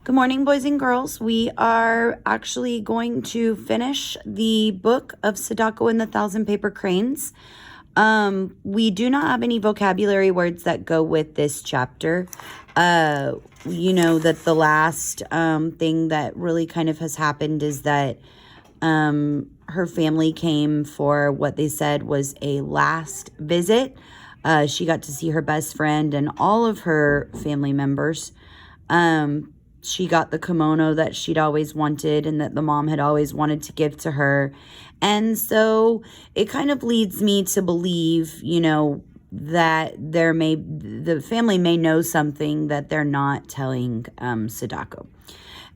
Good morning, boys and girls. We are actually going to finish the book of Sadako and the Thousand Paper Cranes. We do not have any vocabulary words that go with this chapter. You know that the last thing that really kind of has happened is that her family came for what they said was a last visit. She got to see her best friend and all of her family members. She got the kimono that she'd always wanted and that the mom had always wanted to give to her. And so it kind of leads me to believe, you know, that the family may know something that they're not telling Sadako.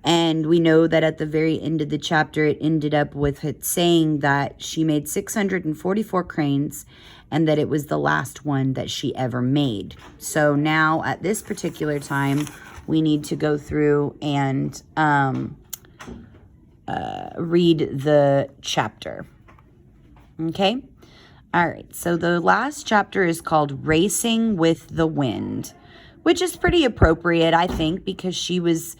And we know that at the very end of the chapter, it ended up with it saying that she made 644 cranes and that it was the last one that she ever made. So now at this particular time, we need to go through and read the chapter. Okay? All right. So the last chapter is called Racing with the Wind, which is pretty appropriate, I think, because she was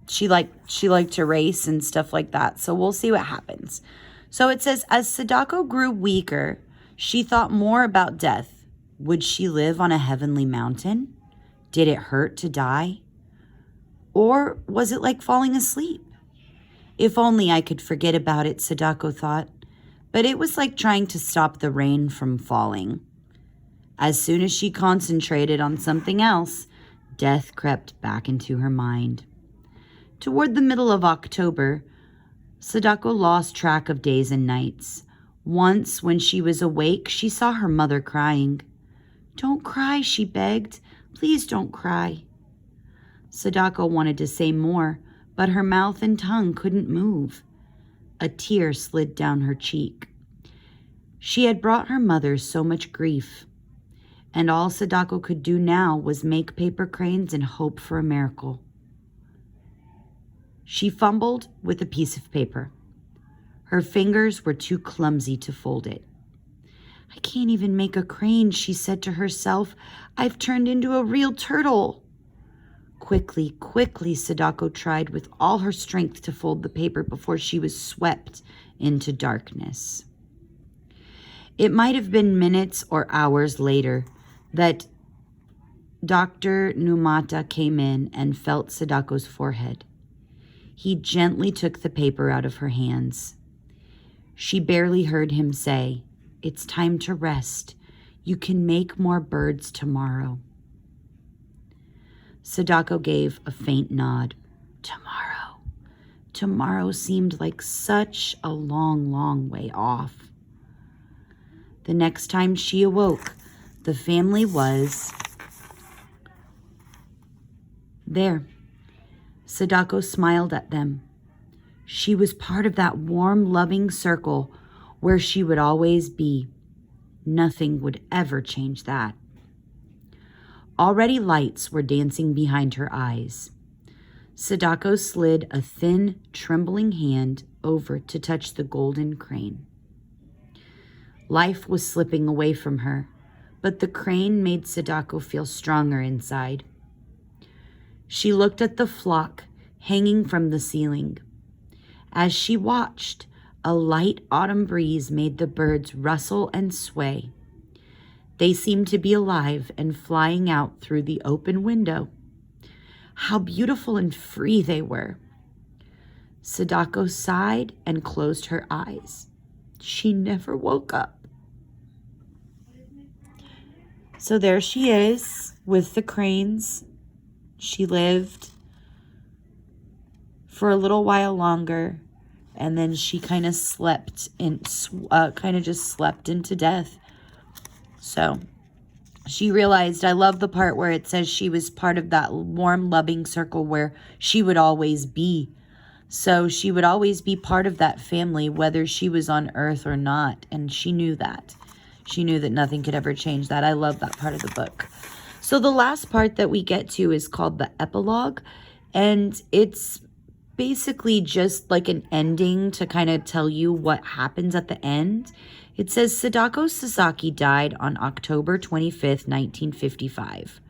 she liked to race and stuff like that. So we'll see what happens. So it says, as Sadako grew weaker, she thought more about death. Would she live on a heavenly mountain? Did it hurt to die? Or was it like falling asleep? If only I could forget about it, Sadako thought. But it was like trying to stop the rain from falling. As soon as she concentrated on something else, death crept back into her mind. Toward the middle of October, Sadako lost track of days and nights. Once, when she was awake, she saw her mother crying. "Don't cry," she begged. "Please don't cry." Sadako wanted to say more, but her mouth and tongue couldn't move. A tear slid down her cheek. She had brought her mother so much grief, and all Sadako could do now was make paper cranes and hope for a miracle. She fumbled with a piece of paper. Her fingers were too clumsy to fold it. "I can't even make a crane," she said to herself. "I've turned into a real turtle." Quickly, Sadako tried with all her strength to fold the paper before she was swept into darkness. It might have been minutes or hours later that Dr. Numata came in and felt Sadako's forehead. He gently took the paper out of her hands. She barely heard him say, "It's time to rest. You can make more birds tomorrow." Sadako gave a faint nod. Tomorrow. Tomorrow seemed like such a long, long way off. The next time she awoke, the family was there. Sadako smiled at them. She was part of that warm, loving circle where she would always be. Nothing would ever change that. Already lights were dancing behind her eyes. Sadako slid a thin, trembling hand over to touch the golden crane. Life was slipping away from her, but the crane made Sadako feel stronger inside. She looked at the flock hanging from the ceiling. As she watched, a light autumn breeze made the birds rustle and sway. They seemed to be alive and flying out through the open window. How beautiful and free they were. Sadako sighed and closed her eyes. She never woke up. So there she is with the cranes. She lived for a little while longer, and then she kind of slept just slept into death. So she realized, I love the part where it says she was part of that warm, loving circle where she would always be. So she would always be part of that family, whether she was on earth or not. And she knew that. She knew that nothing could ever change that. I love that part of the book. So the last part that we get to is called the epilogue. And it's basically just like an ending to kind of tell you what happens at the end. It says Sadako Sasaki died on October 25th, 1955.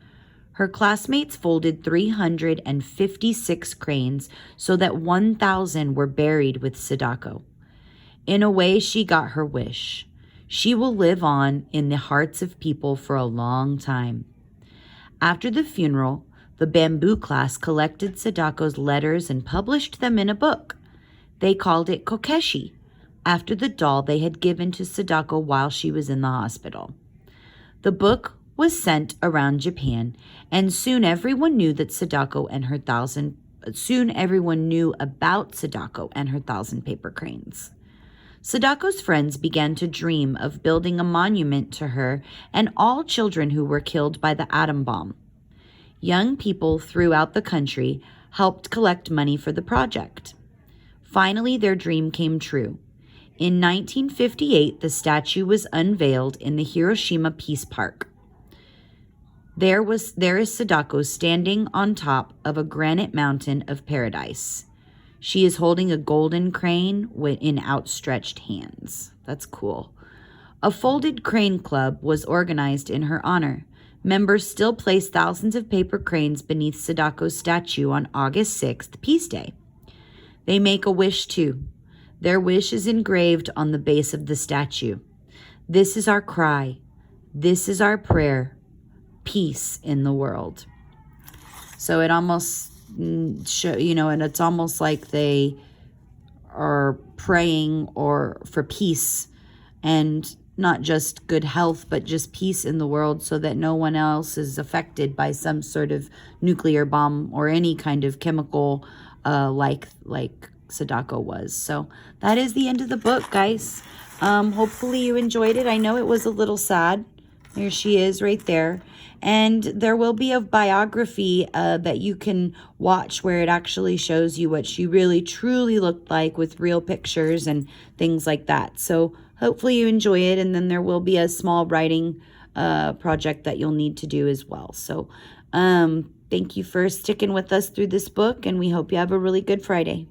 Her classmates folded 356 cranes so that 1,000 were buried with Sadako. In a way, she got her wish. She will live on in the hearts of people for a long time. After the funeral, the bamboo class collected Sadako's letters and published them in a book. They called it Kokeshi, after the doll they had given to Sadako while she was in the hospital. The book was sent around Japan, and soon everyone knew about Sadako and her 1,000 paper cranes. Sadako's friends began to dream of building a monument to her and all children who were killed by the atom bomb. Young people throughout the country helped collect money for the project. Finally, their dream came true. In 1958, the statue was unveiled in the Hiroshima Peace Park. There is Sadako standing on top of a granite mountain of paradise. She is holding a golden crane in outstretched hands. That's cool. A folded crane club was organized in her honor. Members still place thousands of paper cranes beneath Sadako's statue on August 6th, Peace Day. They make a wish too. Their wish is engraved on the base of the statue. This is our cry. This is our prayer. Peace in the world. So it almost and it's almost like they are praying for peace, and not just good health, but just peace in the world, so that no one else is affected by some sort of nuclear bomb or any kind of chemical like Sadako was. So that is the end of the book, guys. Hopefully you enjoyed it. I know it was a little sad. There she is right there. And there will be a biography that you can watch where it actually shows you what she really truly looked like with real pictures and things like that. So hopefully you enjoy it. And then there will be a small writing project that you'll need to do as well. So thank you for sticking with us through this book, and we hope you have a really good Friday.